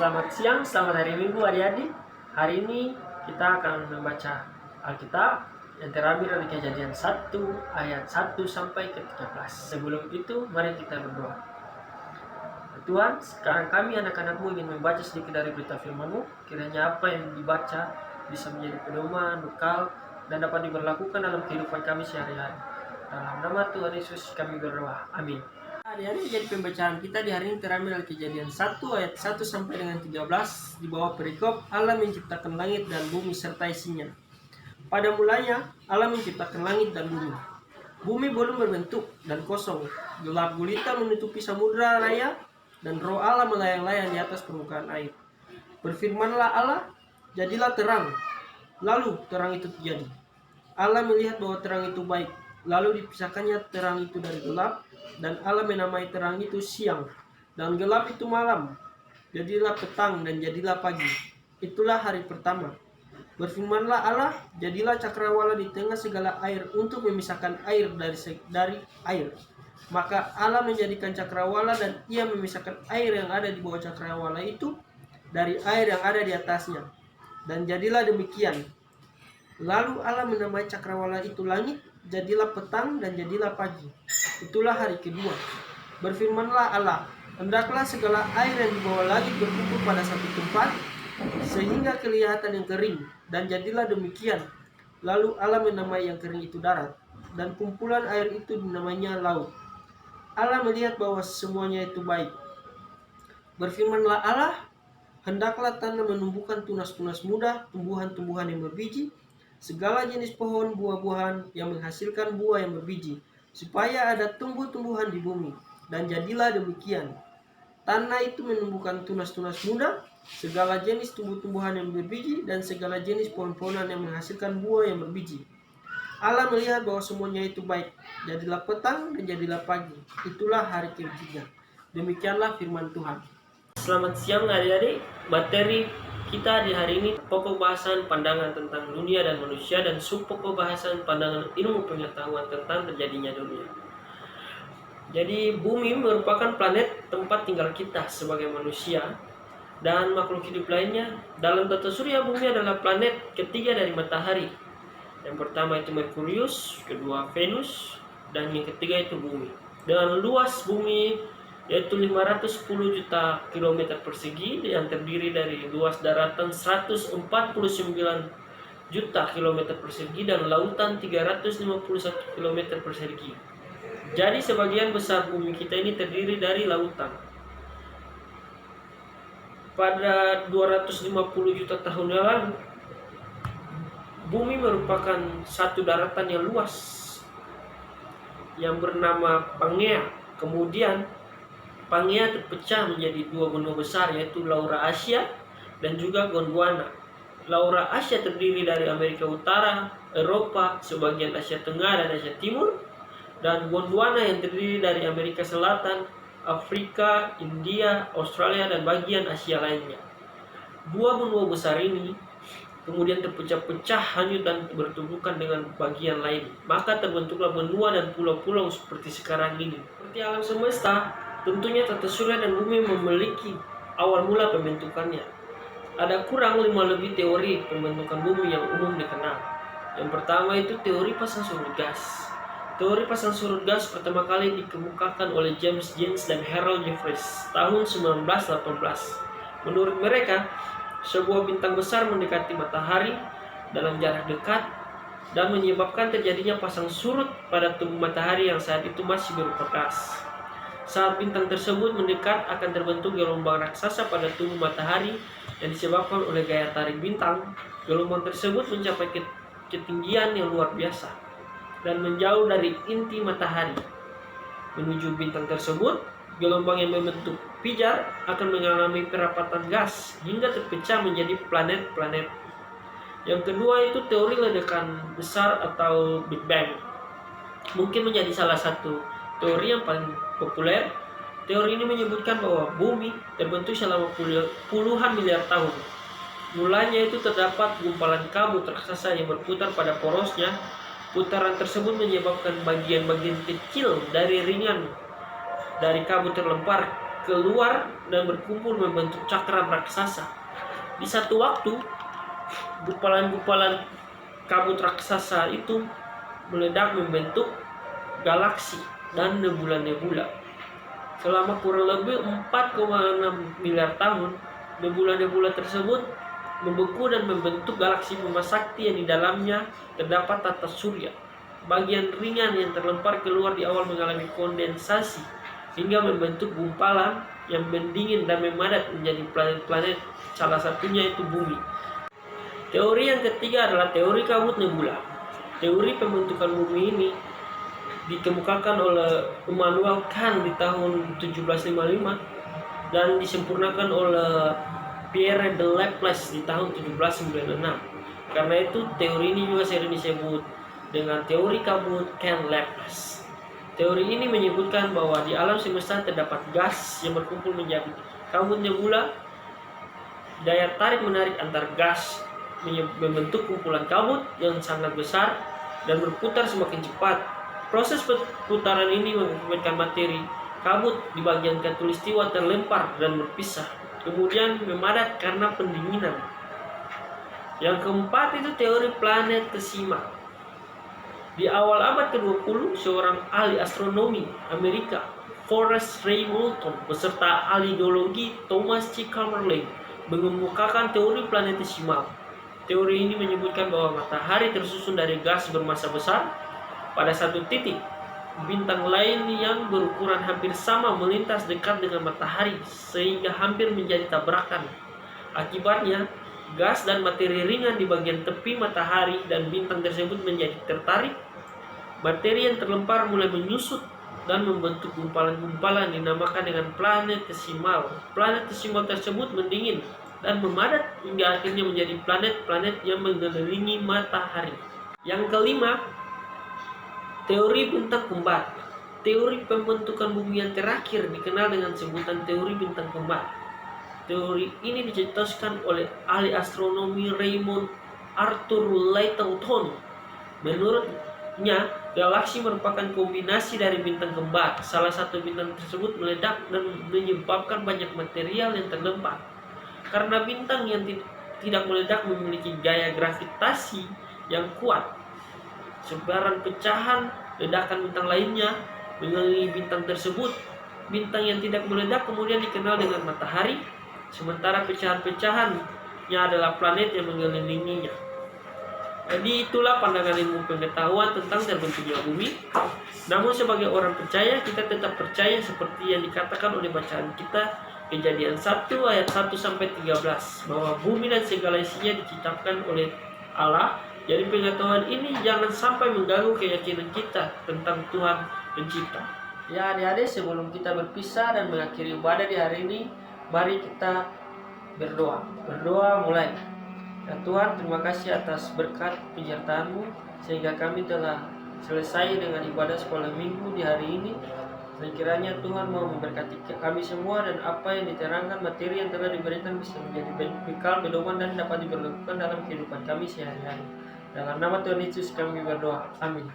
Selamat siang, selamat hari Minggu adik-adik. Hari ini kita akan membaca Alkitab yang terambil dari Kejadian 1 ayat 1 sampai ke 13. Sebelum itu, mari kita berdoa. Tuhan, sekarang kami anak-anakmu ingin membaca sedikit dari berita firman-Mu. Kiranya apa yang dibaca bisa menjadi pedoman, bekal, dan dapat diberlakukan dalam kehidupan kami sehari-hari. Dalam nama Tuhan Yesus kami berdoa. Amin. Hari-hari jadi pembacaan kita di hari ini terambil dari Kejadian 1 ayat 1 sampai dengan 13 di bawah perikop Allah menciptakan langit dan bumi serta isinya. Pada mulanya Allah menciptakan langit dan bumi. Bumi belum berbentuk dan kosong, gelap gulita menutupi samudra raya dan roh Allah melayang-layang di atas permukaan air. Berfirmanlah Allah, jadilah terang. Lalu terang itu terjadi. Allah melihat bahwa terang itu baik. Lalu dipisahkannya terang itu dari gelap, dan Allah menamai terang itu siang, dan gelap itu malam. Jadilah petang dan jadilah pagi. Itulah hari pertama. Berfirmanlah Allah, jadilah cakrawala di tengah segala air untuk memisahkan air dari air. Maka Allah menjadikan cakrawala dan ia memisahkan air yang ada di bawah cakrawala itu dari air yang ada di atasnya. Dan jadilah demikian. Lalu Allah menamai cakrawala itu langit, jadilah petang dan jadilah pagi. Itulah hari kedua. Berfirmanlah Allah, hendaklah segala air yang di bawah langit berkumpul pada satu tempat, sehingga kelihatan yang kering, dan jadilah demikian. Lalu Allah menamai yang kering itu darat, dan kumpulan air itu dinamainya laut. Allah melihat bahwa semuanya itu baik. Berfirmanlah Allah, hendaklah tanah menumbuhkan tunas-tunas muda, tumbuhan-tumbuhan yang berbiji, segala jenis pohon buah-buahan yang menghasilkan buah yang berbiji, supaya ada tumbuh-tumbuhan di bumi. Dan jadilah demikian. Tanah itu menumbuhkan tunas-tunas muda, segala jenis tumbuh-tumbuhan yang berbiji, dan segala jenis pohon-pohonan yang menghasilkan buah yang berbiji. Allah melihat bahwa semuanya itu baik. Jadilah petang dan jadilah pagi. Itulah hari ketiga. Demikianlah firman Tuhan. Selamat siang adik-adik. Materi kita di hari ini pokok bahasan pandangan tentang dunia dan manusia dan subpokok bahasan pandangan ilmu pengetahuan tentang terjadinya dunia. Jadi bumi merupakan planet tempat tinggal kita sebagai manusia dan makhluk hidup lainnya. Dalam tata surya bumi adalah planet ketiga dari matahari. Yang pertama itu Merkurius, kedua Venus, dan yang ketiga itu bumi. Dengan luas bumi yaitu 510 juta kilometer persegi yang terdiri dari luas daratan 149 juta kilometer persegi dan lautan 351 kilometer persegi. Jadi sebagian besar bumi kita ini terdiri dari lautan. Pada 250 juta tahun yang lalu, bumi merupakan satu daratan yang luas yang bernama Pangea. Kemudian Pangea terpecah menjadi dua benua besar, yaitu Laurasia dan juga Gondwana. Laurasia terdiri dari Amerika Utara, Eropa, sebagian Asia Tengah dan Asia Timur, dan Gondwana yang terdiri dari Amerika Selatan, Afrika, India, Australia, dan bagian Asia lainnya. Dua benua besar ini kemudian terpecah-pecah, hanyut dan bertumbukan dengan bagian lain. Maka terbentuklah benua dan pulau-pulau seperti sekarang ini. Seperti alam semesta, tentunya tata surya dan bumi memiliki awal mula pembentukannya. Ada kurang 5 lebih teori pembentukan bumi yang umum dikenal. Yang pertama itu teori pasang surut gas. Teori pasang surut gas pertama kali dikemukakan oleh James Jeans dan Harold Jeffreys tahun 1918. Menurut mereka, sebuah bintang besar mendekati matahari dalam jarak dekat dan menyebabkan terjadinya pasang surut pada tubuh matahari yang saat itu masih berupa gas. Saat bintang tersebut mendekat akan terbentuk gelombang raksasa pada tubuh matahari yang disebabkan oleh gaya tarik bintang. Gelombang tersebut mencapai ketinggian yang luar biasa dan menjauh dari inti matahari. Menuju bintang tersebut, gelombang yang membentuk pijar akan mengalami perapatan gas hingga terpecah menjadi planet-planet. Yang kedua itu teori ledakan besar atau Big Bang. Mungkin menjadi salah satu teori yang paling populer. Teori ini menyebutkan bahwa bumi terbentuk selama puluhan miliar tahun. Mulanya itu terdapat gumpalan kabut raksasa yang berputar pada porosnya. Putaran tersebut menyebabkan bagian-bagian kecil dari ringan dari kabut terlempar keluar dan berkumpul membentuk cakram raksasa. Di satu waktu, gumpalan-gumpalan kabut raksasa itu meledak membentuk galaksi dan nebula-nebula. Selama kurang lebih 4,6 miliar tahun, nebula-nebula tersebut membeku dan membentuk galaksi Bima Sakti yang di dalamnya terdapat tata surya. Bagian ringan yang terlempar keluar di awal mengalami kondensasi hingga membentuk gumpalan yang mendingin dan memadat menjadi planet-planet, salah satunya itu bumi. Teori yang ketiga adalah teori kabut nebula. Teori pembentukan bumi ini dikemukakan oleh Immanuel Kant di tahun 1755 dan disempurnakan oleh Pierre de Laplace di tahun 1796. Karena itu teori ini juga sering disebut dengan teori kabut Kant-Laplace. Teori ini menyebutkan bahwa di alam semesta terdapat gas yang berkumpul menjadi kabut nebula. Daya tarik menarik antar gas membentuk kumpulan kabut yang sangat besar dan berputar semakin cepat. Proses putaran ini mengakibatkan materi kabut di bagian khatulistiwa terlempar dan berpisah, kemudian memadat karena pendinginan. Yang keempat itu teori planetesimal. Di awal abad ke-20, seorang ahli astronomi Amerika, Forrest Ray Moulton, beserta ahli geologi Thomas C. Kamerlingh, mengemukakan teori planetesimal. Teori ini menyebutkan bahwa matahari tersusun dari gas bermassa besar. Pada satu titik, bintang lain yang berukuran hampir sama melintas dekat dengan matahari sehingga hampir menjadi tabrakan. Akibatnya, gas dan materi ringan di bagian tepi matahari dan bintang tersebut menjadi tertarik. Materi yang terlempar mulai menyusut dan membentuk gumpalan-gumpalan dinamakan dengan planetesimal. Planetesimal tersebut mendingin dan memadat hingga akhirnya menjadi planet-planet yang mengelilingi matahari. Yang kelima, teori bintang kembar. Teori pembentukan bumi yang terakhir dikenal dengan sebutan teori bintang kembar. Teori ini dicetuskan oleh ahli astronomi Raymond Arthur Littleton. Menurutnya, galaksi merupakan kombinasi dari bintang kembar. Salah satu bintang tersebut meledak dan menyebabkan banyak material yang terlempar. Karena bintang yang tidak meledak memiliki gaya gravitasi yang kuat, sebaran pecahan ledakan bintang lainnya mengelilingi bintang tersebut. Bintang yang tidak meledak kemudian dikenal dengan matahari, sementara pecahan-pecahannya adalah planet yang mengelilinginya. Jadi itulah pandangan ilmu pengetahuan tentang terbentuknya bumi. Namun sebagai orang percaya, kita tetap percaya seperti yang dikatakan oleh bacaan kita, Kejadian 1 ayat 1-13, bahwa bumi dan segala isinya diciptakan oleh Allah. Jadi pengetahuan ini jangan sampai mengganggu keyakinan kita tentang Tuhan Pencipta. Ya adik-adik, sebelum kita berpisah dan mengakhiri ibadah di hari ini, mari kita berdoa. Berdoa mulai. Ya Tuhan, terima kasih atas berkat penyertaan-Mu sehingga kami telah selesai dengan ibadah sekolah minggu di hari ini. Dan kiranya Tuhan mau memberkati kami semua dan apa yang diterangkan, materi yang telah diberikan bisa menjadi bekal pedoman dan dapat diperlakukan dalam kehidupan kami sehari-hari. Dalam nama Tuhan Yesus kami berdoa. Amin.